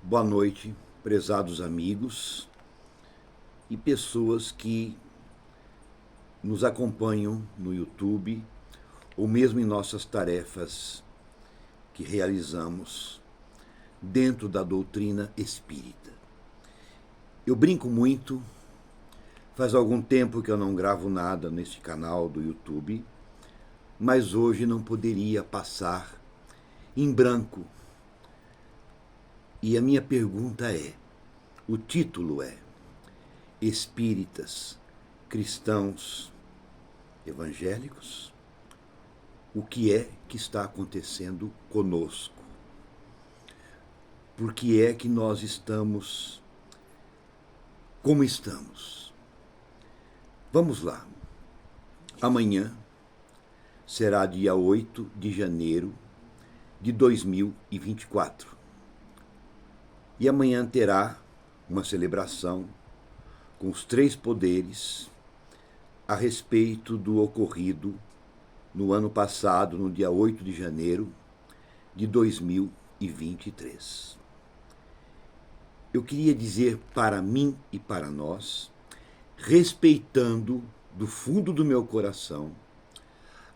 Boa noite, prezados amigos e pessoas que nos acompanham no YouTube ou mesmo em nossas tarefas que realizamos dentro da doutrina espírita. Eu brinco muito, faz algum tempo que eu não gravo nada neste canal do YouTube, mas hoje não poderia passar em branco. E a minha pergunta é, o título é Espíritas, cristãos, evangélicos? O que é que está acontecendo conosco? Por que é que nós estamos como estamos? Vamos lá. Amanhã será dia 8 de janeiro de 2024. E amanhã terá uma celebração com os três poderes a respeito do ocorrido no ano passado, no dia 8 de janeiro de 2023. Eu queria dizer para mim e para nós, respeitando do fundo do meu coração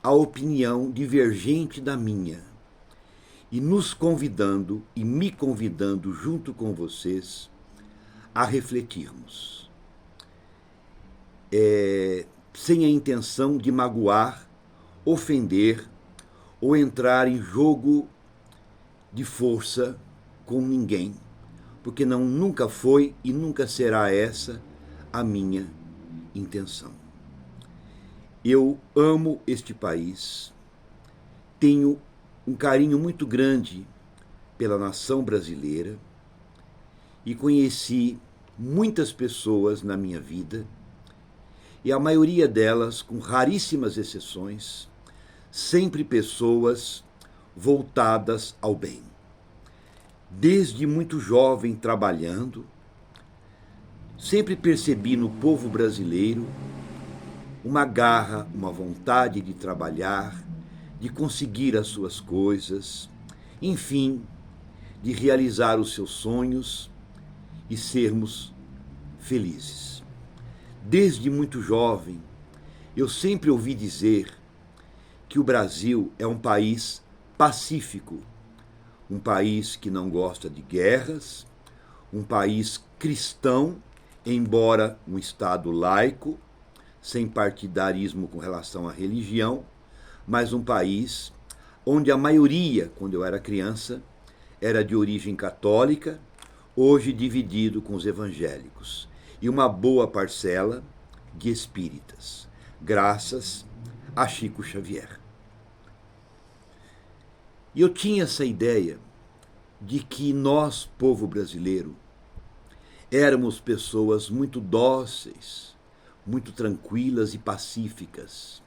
a opinião divergente da minha e nos convidando e me convidando junto com vocês a refletirmos. Sem a intenção de magoar, ofender ou entrar em jogo de força com ninguém, porque nunca foi e nunca será essa a minha intenção. Eu amo este país, tenho um carinho muito grande pela nação brasileira e conheci muitas pessoas na minha vida, e a maioria delas, com raríssimas exceções, sempre pessoas voltadas ao bem. Desde muito jovem trabalhando, sempre percebi no povo brasileiro uma garra, uma vontade de trabalhar, de conseguir as suas coisas, enfim, de realizar os seus sonhos e sermos felizes. Desde muito jovem, eu sempre ouvi dizer que o Brasil é um país pacífico, um país que não gosta de guerras, um país cristão, embora um Estado laico, sem partidarismo com relação à religião, mas um país onde a maioria, quando eu era criança, era de origem católica, hoje dividido com os evangélicos, e uma boa parcela de espíritas, graças a Chico Xavier. E eu tinha essa ideia de que nós, povo brasileiro, éramos pessoas muito dóceis, muito tranquilas e pacíficas,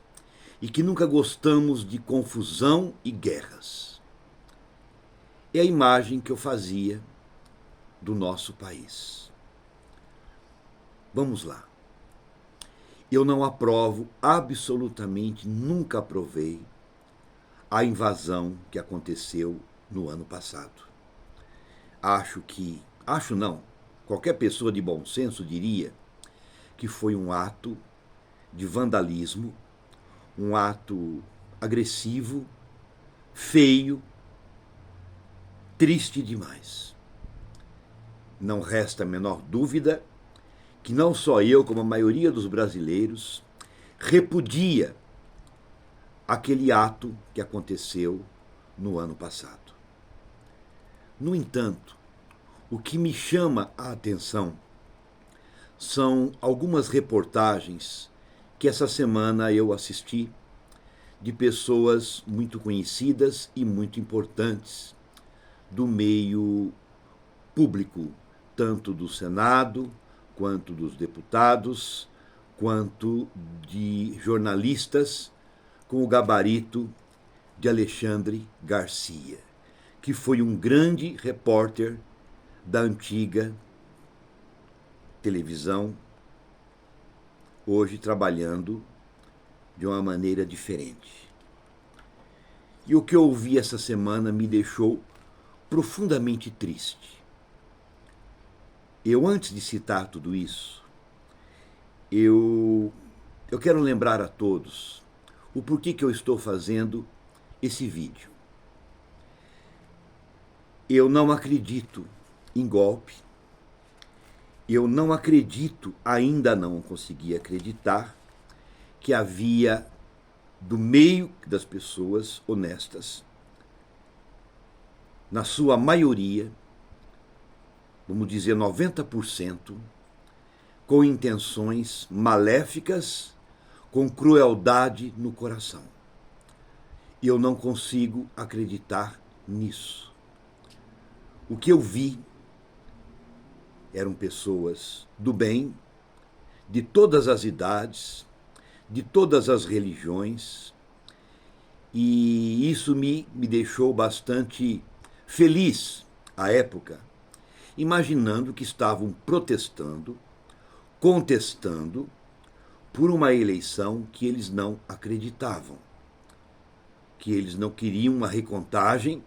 e que nunca gostamos de confusão e guerras. É a imagem que eu fazia do nosso país. Vamos lá. Eu não aprovo, absolutamente nunca aprovei, a invasão que aconteceu no ano passado. Acho não, qualquer pessoa de bom senso diria que foi um ato de vandalismo, um ato agressivo, feio, triste demais. Não resta a menor dúvida que não só eu, como a maioria dos brasileiros, repudia aquele ato que aconteceu no ano passado. No entanto, o que me chama a atenção são algumas reportagens que essa semana eu assisti de pessoas muito conhecidas e muito importantes do meio público, tanto do Senado, quanto dos deputados, quanto de jornalistas com o gabarito de Alexandre Garcia, que foi um grande repórter da antiga televisão, hoje trabalhando de uma maneira diferente. E o que eu ouvi essa semana me deixou profundamente triste. Antes de citar tudo isso, eu quero lembrar a todos o porquê que eu estou fazendo esse vídeo. Eu não acredito em golpe. Eu não acredito, ainda não consegui acreditar, que havia, do meio das pessoas honestas, na sua maioria, vamos dizer 90%, com intenções maléficas, com crueldade no coração. E eu não consigo acreditar nisso. O que eu vi eram pessoas do bem, de todas as idades, de todas as religiões, e isso me deixou bastante feliz à época, imaginando que estavam protestando, contestando por uma eleição que eles não acreditavam, que eles não queriam uma recontagem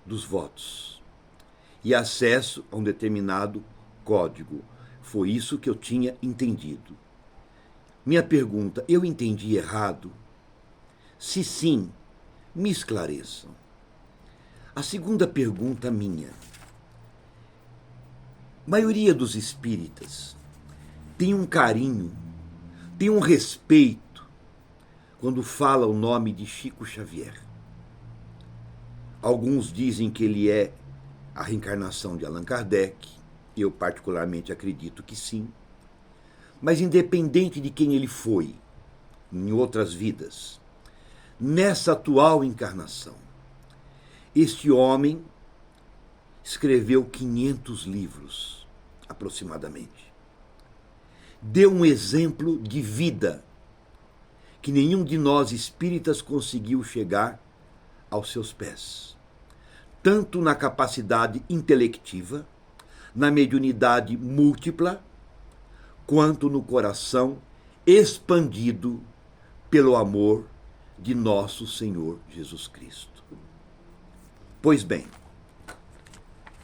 dos votos e acesso a um determinado código. Foi isso que eu tinha entendido. Minha pergunta, eu entendi errado? Se sim, me esclareçam. A segunda pergunta minha. A maioria dos espíritas tem um carinho, tem um respeito quando fala o nome de Chico Xavier. Alguns dizem que ele é a reencarnação de Allan Kardec. Eu particularmente acredito que sim. Mas independente de quem ele foi em outras vidas, nessa atual encarnação, este homem escreveu 500 livros, aproximadamente. Deu um exemplo de vida que nenhum de nós espíritas conseguiu chegar aos seus pés. Tanto na capacidade intelectiva, na mediunidade múltipla, quanto no coração expandido pelo amor de nosso Senhor Jesus Cristo. Pois bem,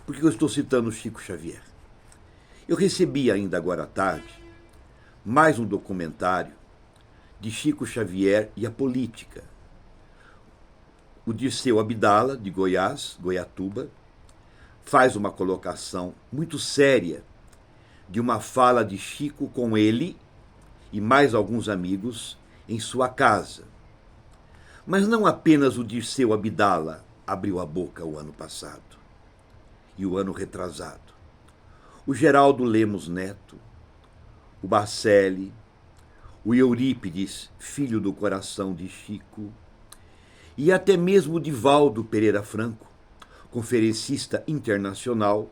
por que eu estou citando Chico Xavier? Eu recebi ainda agora à tarde mais um documentário de Chico Xavier e a política. O Dirceu Abdala, de Goiás, Goiatuba, faz uma colocação muito séria de uma fala de Chico com ele e mais alguns amigos em sua casa. Mas não apenas o Dirceu Abdala abriu a boca o ano passado e o ano retrasado. O Geraldo Lemos Neto, o Bacelli, o Eurípides, filho do coração de Chico, e até mesmo o Divaldo Pereira Franco, conferencista internacional,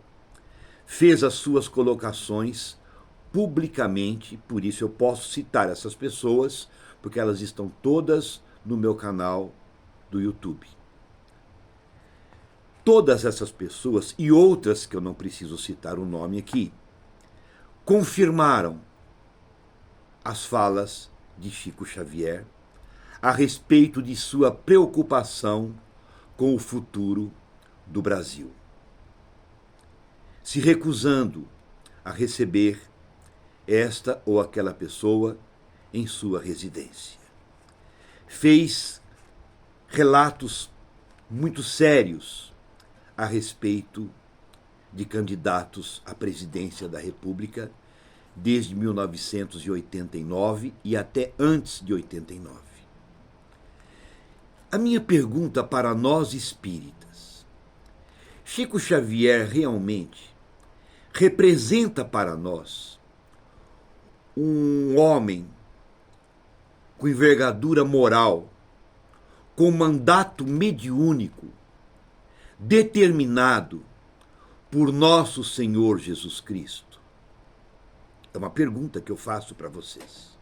fez as suas colocações publicamente, por isso eu posso citar essas pessoas, porque elas estão todas no meu canal do YouTube. Todas essas pessoas, e outras que eu não preciso citar o nome aqui, confirmaram as falas de Chico Xavier a respeito de sua preocupação com o futuro do Brasil, se recusando a receber esta ou aquela pessoa em sua residência. Fez relatos muito sérios a respeito de candidatos à presidência da República desde 1989 e até antes de 89. A minha pergunta para nós espíritas: Chico Xavier realmente representa para nós um homem com envergadura moral, com mandato mediúnico, determinado por nosso Senhor Jesus Cristo? É uma pergunta que eu faço para vocês.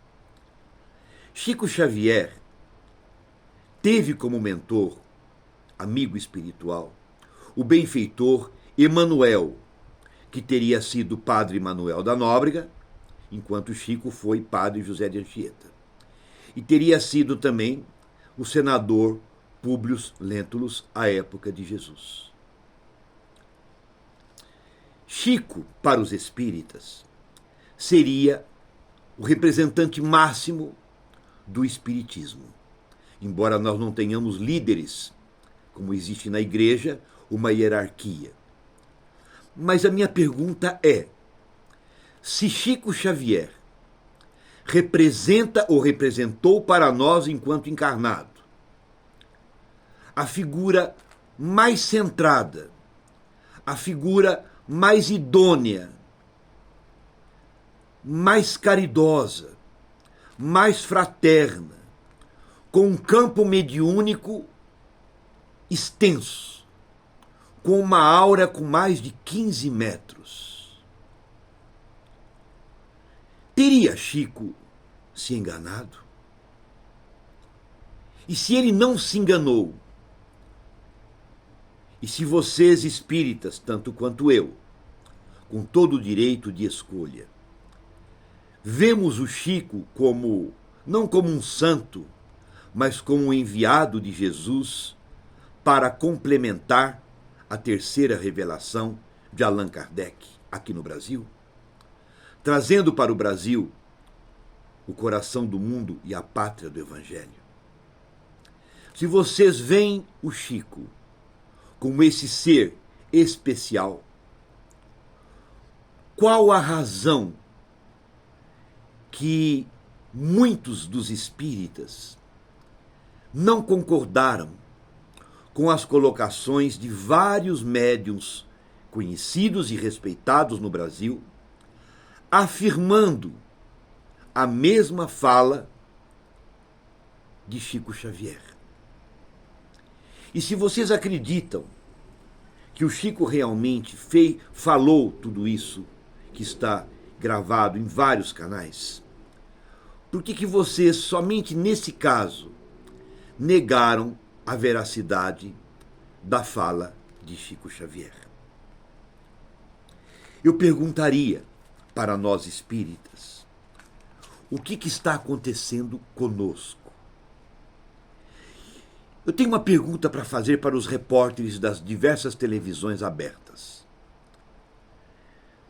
Chico Xavier teve como mentor, amigo espiritual, o benfeitor Emanuel, que teria sido padre Manuel da Nóbrega, enquanto Chico foi padre José de Anchieta. E teria sido também o senador Públio Lentulus à época de Jesus. Chico, para os espíritas, seria o representante máximo do espiritismo. Embora nós não tenhamos líderes, como existe na igreja, uma hierarquia. Mas a minha pergunta é: se Chico Xavier representa ou representou para nós, enquanto encarnado, a figura mais centrada, a figura mais idônea, mais caridosa, mais fraterna, com um campo mediúnico extenso, com uma aura com mais de 15 metros. Teria Chico se enganado? E se ele não se enganou, e se vocês espíritas, tanto quanto eu, com todo o direito de escolha, vemos o Chico como, não como um santo, mas como um enviado de Jesus para complementar a terceira revelação de Allan Kardec aqui no Brasil, trazendo para o Brasil o coração do mundo e a pátria do Evangelho. Se vocês veem o Chico como esse ser especial, qual a razão que muitos dos espíritas não concordaram com as colocações de vários médiuns conhecidos e respeitados no Brasil, afirmando a mesma fala de Chico Xavier? E se vocês acreditam que o Chico realmente falou tudo isso que está gravado em vários canais, por que vocês, somente nesse caso, negaram a veracidade da fala de Chico Xavier? Eu perguntaria para nós espíritas, o que está acontecendo conosco? Eu tenho uma pergunta para fazer para os repórteres das diversas televisões abertas.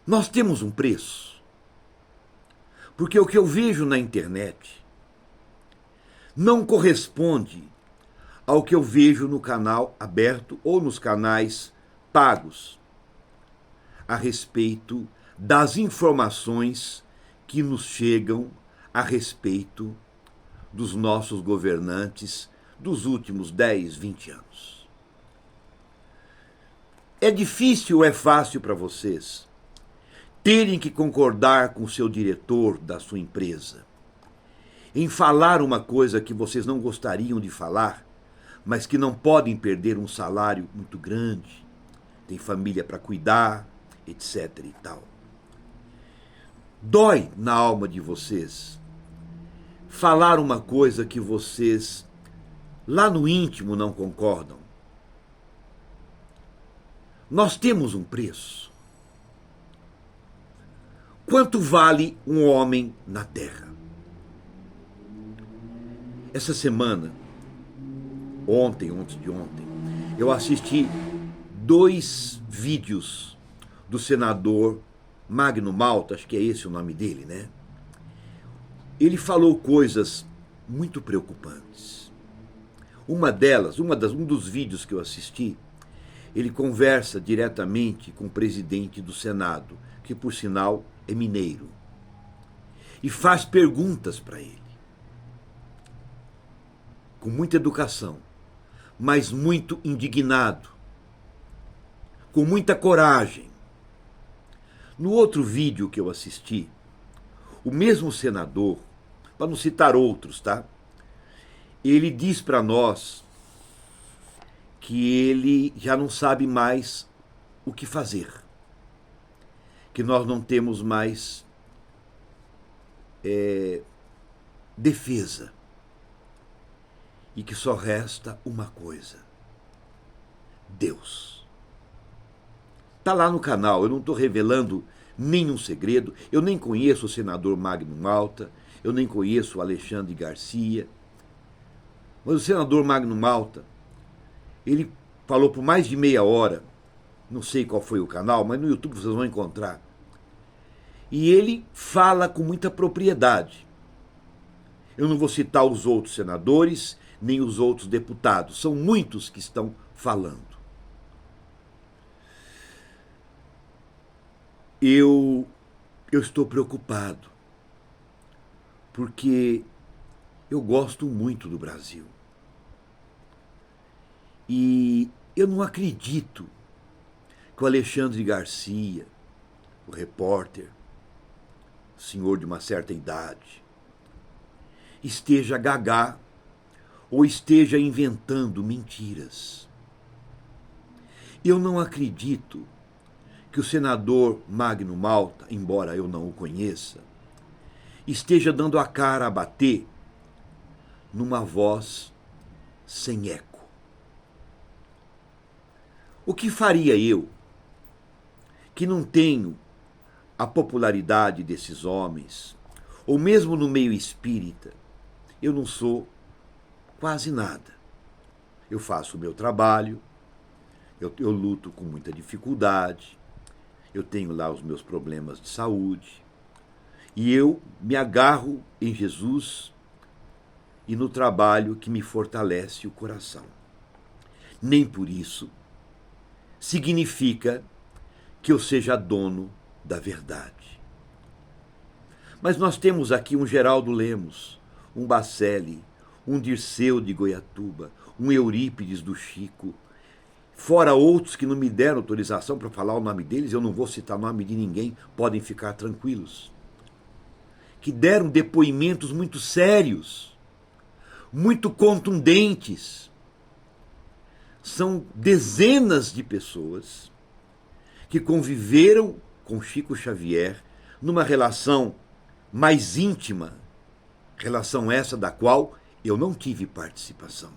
Nós temos um preço? Porque o que eu vejo na internet não corresponde ao que eu vejo no canal aberto ou nos canais pagos a respeito das informações que nos chegam a respeito dos nossos governantes dos últimos 10, 20 anos. É difícil ou é fácil para vocês terem que concordar com o seu diretor da sua empresa em falar uma coisa que vocês não gostariam de falar, mas que não podem perder um salário muito grande, tem família para cuidar, etc. e tal. Dói na alma de vocês falar uma coisa que vocês lá no íntimo não concordam. Nós temos um preço. Quanto vale um homem na Terra? Essa semana, antes de ontem, eu assisti 2 vídeos do senador Magno Malta, acho que é esse o nome dele, né? Ele falou coisas muito preocupantes. Um dos vídeos que eu assisti, ele conversa diretamente com o presidente do Senado, que por sinal é mineiro, e faz perguntas para ele, com muita educação, mas muito indignado, com muita coragem. No outro vídeo que eu assisti, o mesmo senador, para não citar outros, tá? Ele diz para nós que ele já não sabe mais o que fazer, que nós não temos mais defesa e que só resta uma coisa: Deus. Está lá no canal, eu não estou revelando nenhum segredo, eu nem conheço o senador Magno Malta, eu nem conheço o Alexandre Garcia, mas o senador Magno Malta, ele falou por mais de meia hora não sei qual foi o canal, mas no YouTube vocês vão encontrar. E ele fala com muita propriedade. Eu não vou citar os outros senadores, nem os outros deputados. São muitos que estão falando. Eu estou preocupado, porque eu gosto muito do Brasil. E eu não acredito que o Alexandre Garcia, o repórter, senhor de uma certa idade, esteja gagá ou esteja inventando mentiras. Eu não acredito que o senador Magno Malta, embora eu não o conheça, esteja dando a cara a bater numa voz sem eco. O que faria eu, que não tenho a popularidade desses homens, ou mesmo no meio espírita, eu não sou quase nada. Eu faço o meu trabalho, eu luto com muita dificuldade, eu tenho lá os meus problemas de saúde, e eu me agarro em Jesus e no trabalho que me fortalece o coração. Nem por isso significa que eu seja dono da verdade. Mas nós temos aqui um Geraldo Lemos, um Bacelli, um Dirceu de Goiatuba, um Eurípides do Chico, fora outros que não me deram autorização para falar o nome deles, eu não vou citar o nome de ninguém, podem ficar tranquilos, que deram depoimentos muito sérios, muito contundentes. São dezenas de pessoas que conviveram com Chico Xavier numa relação mais íntima, relação essa da qual eu não tive participação.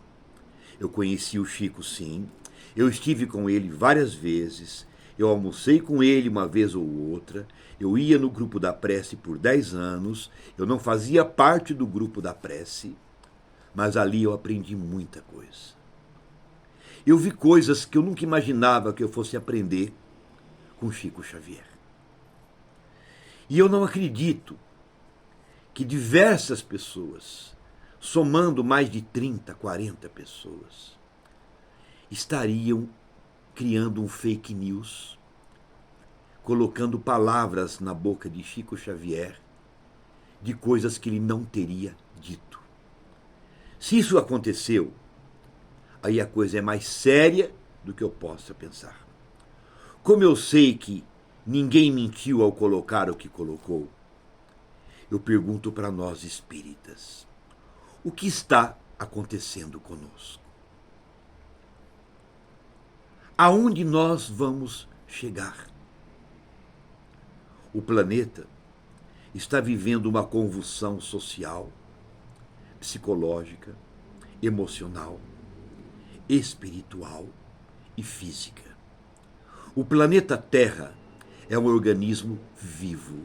Eu conheci o Chico, sim, eu estive com ele várias vezes, eu almocei com ele uma vez ou outra, eu ia no grupo da prece por 10 anos, eu não fazia parte do grupo da prece, mas ali eu aprendi muita coisa. Eu vi coisas que eu nunca imaginava que eu fosse aprender com Chico Xavier. E eu não acredito que diversas pessoas, somando mais de 30, 40 pessoas, estariam criando um fake news, colocando palavras na boca de Chico Xavier de coisas que ele não teria dito. Se isso aconteceu, aí a coisa é mais séria do que eu possa pensar. Como eu sei que ninguém mentiu ao colocar o que colocou, eu pergunto para nós espíritas, o que está acontecendo conosco? Aonde nós vamos chegar? O planeta está vivendo uma convulsão social, psicológica, emocional, espiritual e física. O planeta Terra é um organismo vivo.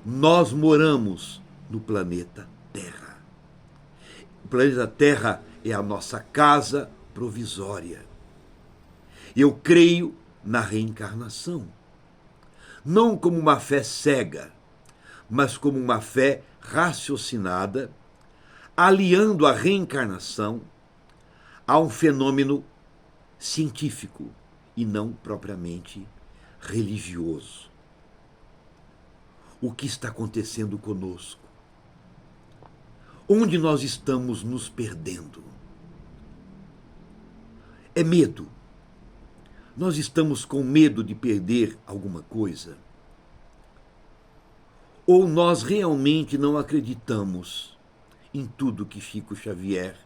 Nós moramos no planeta Terra. O planeta Terra é a nossa casa provisória. Eu creio na reencarnação, não como uma fé cega, mas como uma fé raciocinada, aliando a reencarnação a um fenômeno científico e não propriamente religioso. O que está acontecendo conosco? Onde nós estamos nos perdendo? É medo. Nós estamos com medo de perder alguma coisa? Ou nós realmente não acreditamos em tudo que Chico Xavier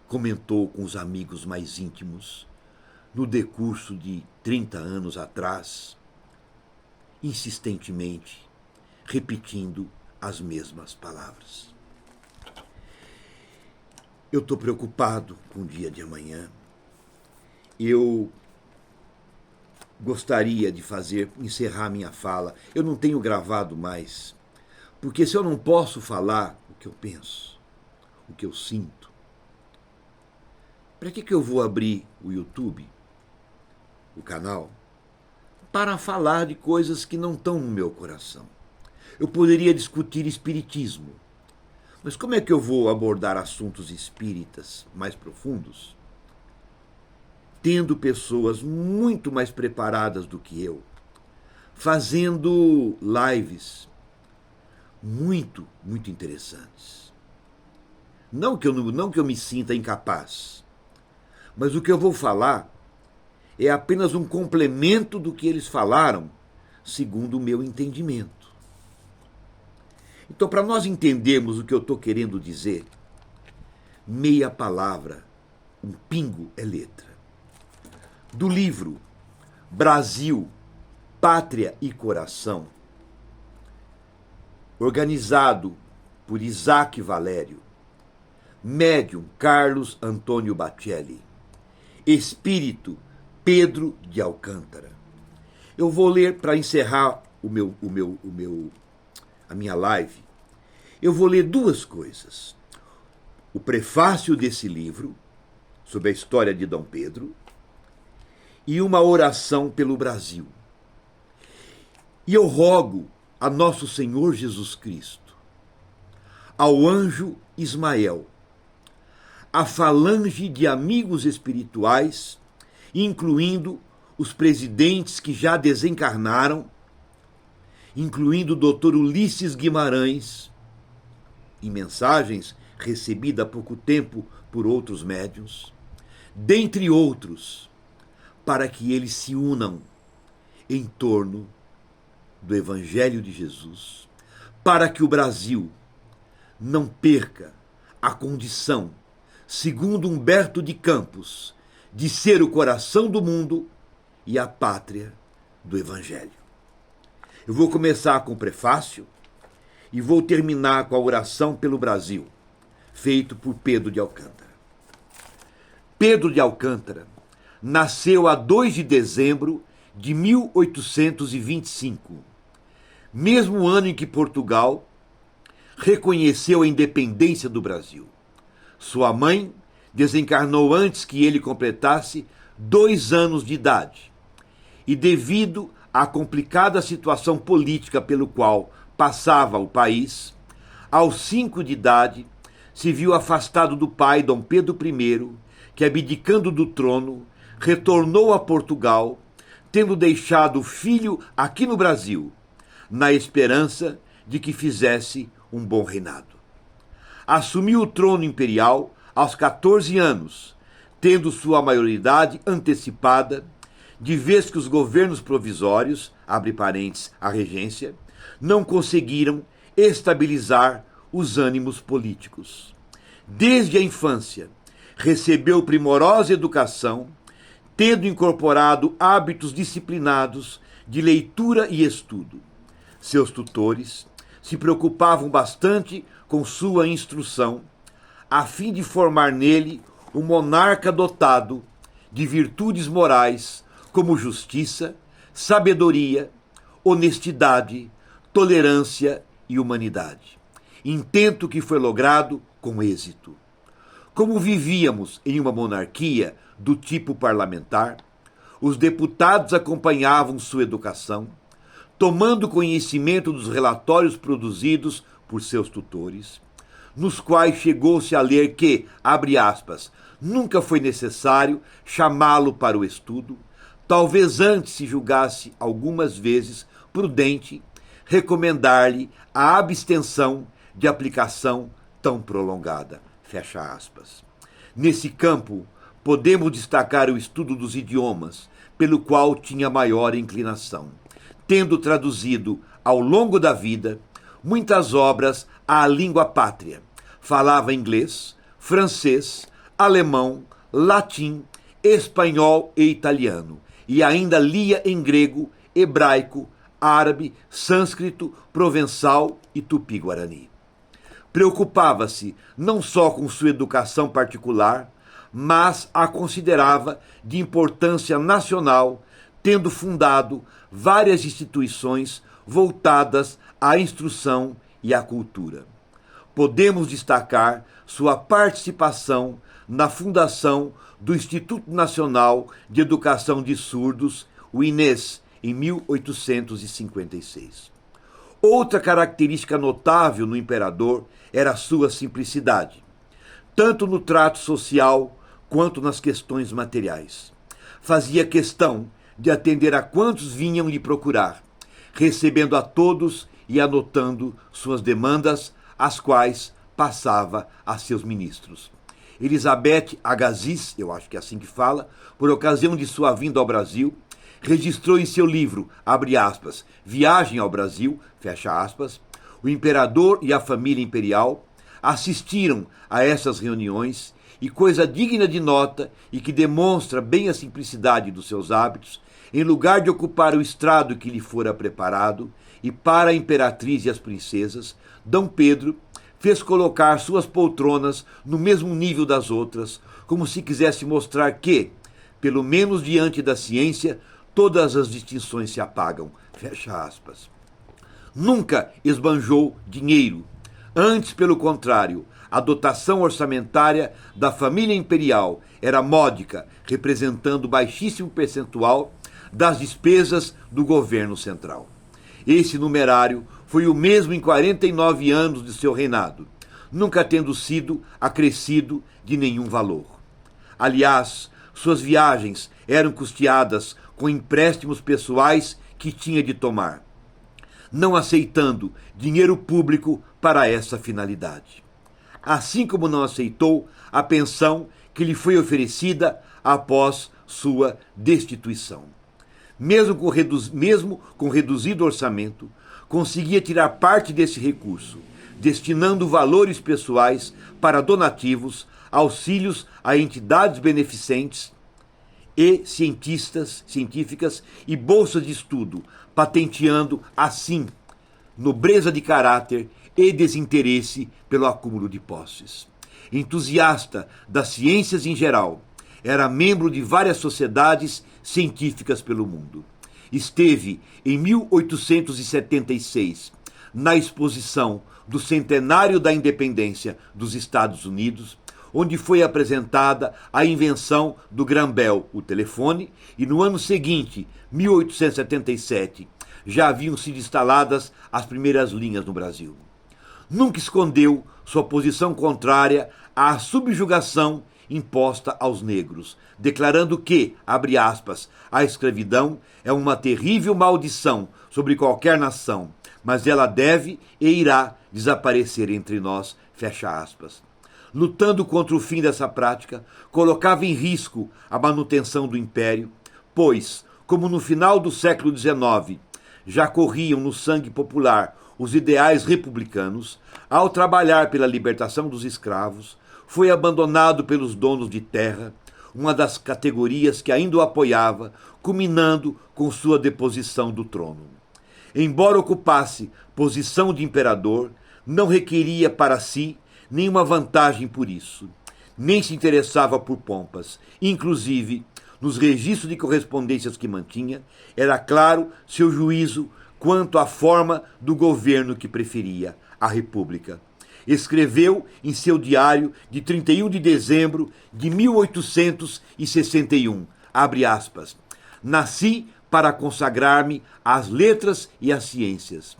comentou com os amigos mais íntimos no decurso de 30 anos atrás, insistentemente repetindo as mesmas palavras? Eu estou preocupado com o dia de amanhã. Eu gostaria de encerrar minha fala. Eu não tenho gravado mais, porque se eu não posso falar o que eu penso, o que eu sinto, para que eu vou abrir o YouTube, o canal para falar de coisas que não estão no meu coração. Eu poderia discutir espiritismo, mas como é que eu vou abordar assuntos espíritas mais profundos, tendo pessoas muito mais preparadas do que eu, fazendo lives muito interessantes. Não que eu me sinta incapaz, mas o que eu vou falar é apenas um complemento do que eles falaram, segundo o meu entendimento. Então, para nós entendermos o que eu estou querendo dizer, meia palavra, um pingo é letra. Do livro Brasil, Pátria e Coração, organizado por Isaac Valério, médium Carlos Antônio Bacelli, espírito Pedro de Alcântara. Eu vou ler para encerrar a minha live. Eu vou ler duas coisas. O prefácio desse livro, sobre a história de Dom Pedro, e uma oração pelo Brasil. E eu rogo a nosso Senhor Jesus Cristo, ao anjo Ismael, a falange de amigos espirituais, incluindo os presidentes que já desencarnaram, incluindo o Dr. Ulisses Guimarães, em mensagens recebidas há pouco tempo por outros médiuns, dentre outros, para que eles se unam em torno do Evangelho de Jesus, para que o Brasil não perca a condição, segundo Humberto de Campos, de ser o coração do mundo e a pátria do Evangelho. Eu vou começar com o prefácio e vou terminar com a oração pelo Brasil, feito por Pedro de Alcântara. Pedro de Alcântara nasceu a 2 de dezembro de 1825, mesmo ano em que Portugal reconheceu a independência do Brasil. Sua mãe desencarnou antes que ele completasse 2 anos de idade, e devido à complicada situação política pelo qual passava o país, aos 5 de idade se viu afastado do pai, Dom Pedro I, que, abdicando do trono, retornou a Portugal, tendo deixado o filho aqui no Brasil, na esperança de que fizesse um bom reinado. Assumiu o trono imperial aos 14 anos, tendo sua maioridade antecipada, de vez que os governos provisórios, abre parênteses, a regência, não conseguiram estabilizar os ânimos políticos. Desde a infância, recebeu primorosa educação, tendo incorporado hábitos disciplinados de leitura e estudo. Seus tutores se preocupavam bastante com sua instrução, a fim de formar nele um monarca dotado de virtudes morais como justiça, sabedoria, honestidade, tolerância e humanidade. Intento que foi logrado com êxito. Como vivíamos em uma monarquia do tipo parlamentar, os deputados acompanhavam sua educação, tomando conhecimento dos relatórios produzidos por seus tutores, nos quais chegou-se a ler que, abre aspas, nunca foi necessário chamá-lo para o estudo, talvez antes se julgasse algumas vezes prudente recomendar-lhe a abstenção de aplicação tão prolongada. Fecha aspas. Nesse campo, podemos destacar o estudo dos idiomas, pelo qual tinha maior inclinação, tendo traduzido, ao longo da vida, muitas obras à língua pátria. Falava inglês, francês, alemão, latim, espanhol e italiano, e ainda lia em grego, hebraico, árabe, sânscrito, provençal e tupi-guarani. Preocupava-se não só com sua educação particular, mas a considerava de importância nacional, tendo fundado várias instituições voltadas à instrução e à cultura. Podemos destacar sua participação na fundação do Instituto Nacional de Educação de Surdos, o INES, em 1856. Outra característica notável no imperador era a sua simplicidade, tanto no trato social quanto nas questões materiais. Fazia questão de atender a quantos vinham lhe procurar, recebendo a todos e anotando suas demandas, as quais passava a seus ministros. Elizabeth Agassiz, eu acho que é assim que fala, por ocasião de sua vinda ao Brasil, registrou em seu livro, abre aspas, Viagem ao Brasil, fecha aspas, o imperador e a família imperial assistiram a essas reuniões e, coisa digna de nota e que demonstra bem a simplicidade dos seus hábitos, em lugar de ocupar o estrado que lhe fora preparado, e para a imperatriz e as princesas, D. Pedro fez colocar suas poltronas no mesmo nível das outras, como se quisesse mostrar que, pelo menos diante da ciência, todas as distinções se apagam. Fecha aspas. Nunca esbanjou dinheiro. Antes, pelo contrário, a dotação orçamentária da família imperial era módica, representando baixíssimo percentual das despesas do governo central. Esse numerário foi o mesmo em 49 anos de seu reinado, nunca tendo sido acrescido de nenhum valor. Aliás, suas viagens eram custeadas com empréstimos pessoais que tinha de tomar, não aceitando dinheiro público para essa finalidade. Assim como não aceitou a pensão que lhe foi oferecida após sua destituição. Mesmo com reduzido orçamento, conseguia tirar parte desse recurso, destinando valores pessoais para donativos, auxílios a entidades beneficentes e científicas e bolsas de estudo, patenteando, assim, nobreza de caráter e desinteresse pelo acúmulo de posses. Entusiasta das ciências em geral, era membro de várias sociedades científicas pelo mundo. Esteve, em 1876, na exposição do centenário da independência dos Estados Unidos, onde foi apresentada a invenção do Graham-Bell, o telefone, e no ano seguinte, 1877, já haviam sido instaladas as primeiras linhas no Brasil. Nunca escondeu sua posição contrária à subjugação imposta aos negros, declarando que, abre aspas, a escravidão é uma terrível maldição sobre qualquer nação, mas ela deve e irá desaparecer entre nós, fecha aspas. Lutando contra o fim dessa prática, colocava em risco a manutenção do império, pois, como no final do século XIX já corriam no sangue popular os ideais republicanos, ao trabalhar pela libertação dos escravos, foi abandonado pelos donos de terra, uma das categorias que ainda o apoiava, culminando com sua deposição do trono. Embora ocupasse posição de imperador, não requeria para si nenhuma vantagem por isso, nem se interessava por pompas. Inclusive, nos registros de correspondências que mantinha, era claro seu juízo quanto à forma do governo que preferia, a república. Escreveu em seu diário de 31 de dezembro de 1861, abre aspas, nasci para consagrar-me às letras e às ciências,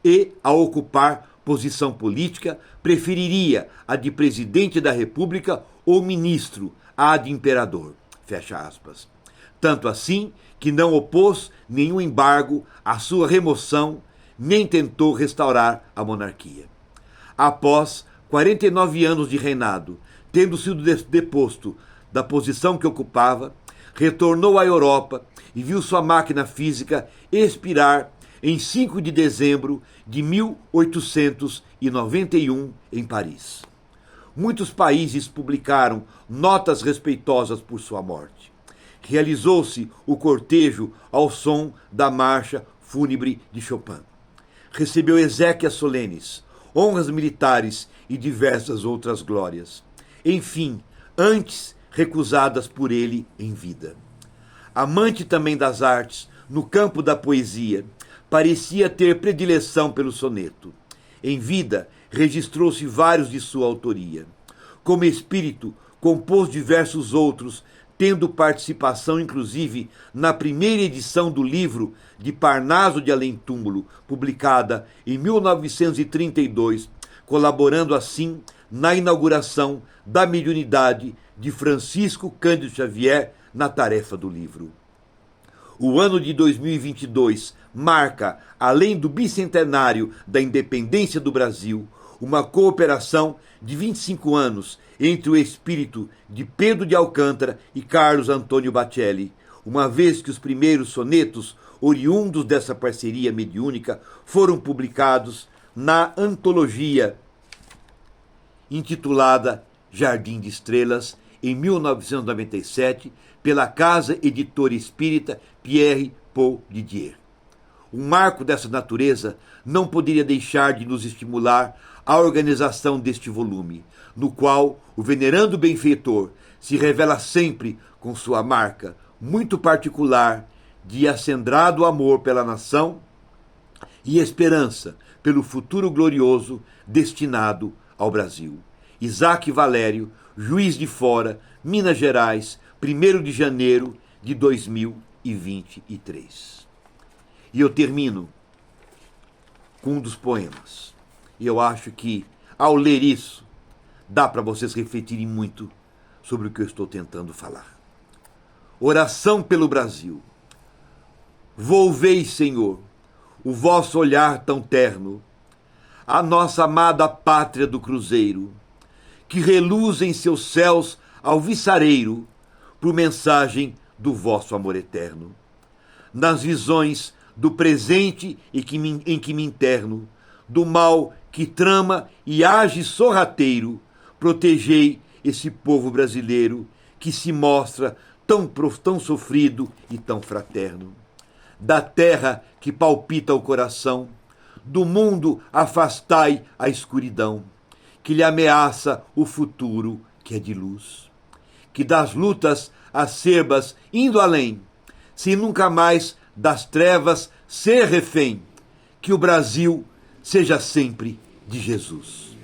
e, ao ocupar posição política, preferiria a de presidente da República ou ministro à de imperador, fecha aspas. Tanto assim que não opôs nenhum embargo à sua remoção, nem tentou restaurar a monarquia. Após 49 anos de reinado, tendo sido deposto da posição que ocupava, retornou à Europa e viu sua máquina física expirar em 5 de dezembro de 1891, em Paris. Muitos países publicaram notas respeitosas por sua morte. Realizou-se o cortejo ao som da marcha fúnebre de Chopin. Recebeu exéquias solenes, honras militares e diversas outras glórias. Enfim, antes recusadas por ele em vida. Amante também das artes, no campo da poesia, parecia ter predileção pelo soneto. Em vida, registrou-se vários de sua autoria. Como espírito, compôs diversos outros, tendo participação inclusive na primeira edição do livro de Parnaso de Além Túmulo, publicada em 1932, colaborando assim na inauguração da mediunidade de Francisco Cândido Xavier na tarefa do livro. O ano de 2022 marca, além do bicentenário da independência do Brasil, uma cooperação de 25 anos entre o espírito de Pedro de Alcântara e Carlos Antônio Bacelli, uma vez que os primeiros sonetos oriundos dessa parceria mediúnica foram publicados na antologia intitulada Jardim de Estrelas, em 1997, pela Casa Editora Espírita Pierre Paul Didier. Um marco dessa natureza não poderia deixar de nos estimular a organização deste volume, no qual o venerando benfeitor se revela sempre com sua marca muito particular de acendrado amor pela nação e esperança pelo futuro glorioso destinado ao Brasil. Isaac Valério, Juiz de Fora, Minas Gerais, 1º de janeiro de 2023. E eu termino com um dos poemas. E eu acho que, ao ler isso, dá para vocês refletirem muito sobre o que eu estou tentando falar. Oração pelo Brasil. Volvei, Senhor, o vosso olhar tão terno, a nossa amada pátria do cruzeiro, que reluz em seus céus alviçareiro, por mensagem do vosso amor eterno. Nas visões do presente em que me interno, do mal que trama e age sorrateiro, protegei esse povo brasileiro que se mostra tão sofrido e tão fraterno. Da terra que palpita o coração, do mundo afastai a escuridão, que lhe ameaça o futuro que é de luz. Que das lutas acerbas indo além, se nunca mais das trevas ser refém, que o Brasil seja sempre de Jesus.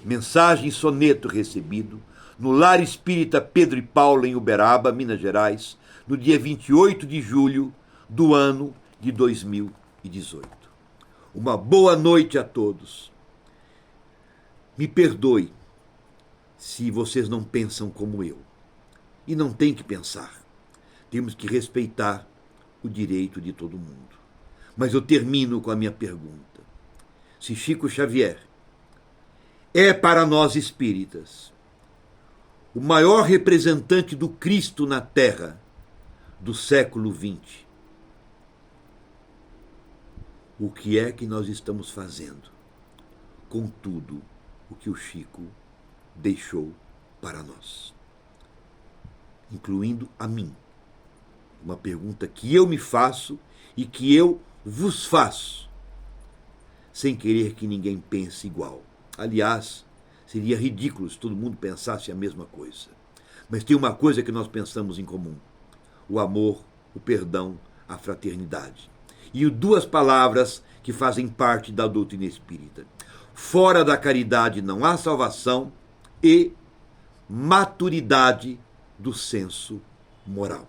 Mensagem soneto recebido no Lar Espírita Pedro e Paula, em Uberaba, Minas Gerais, no dia 28 de julho do ano de 2018. Uma boa noite a todos. Me perdoe se vocês não pensam como eu. E não tem que pensar. Temos que respeitar o direito de todo mundo. Mas eu termino com a minha pergunta. Se Chico Xavier é para nós espíritas o maior representante do Cristo na Terra do século XX, o que é que nós estamos fazendo com tudo o que o Chico deixou para nós? Incluindo a mim. Uma pergunta que eu me faço e que eu vos faço, sem querer que ninguém pense igual. Aliás, seria ridículo se todo mundo pensasse a mesma coisa. Mas tem uma coisa que nós pensamos em comum: o amor, o perdão, a fraternidade. E duas palavras que fazem parte da doutrina espírita: fora da caridade não há salvação e maturidade do senso moral.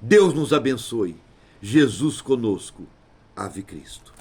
Deus nos abençoe. Jesus conosco. Ave Cristo.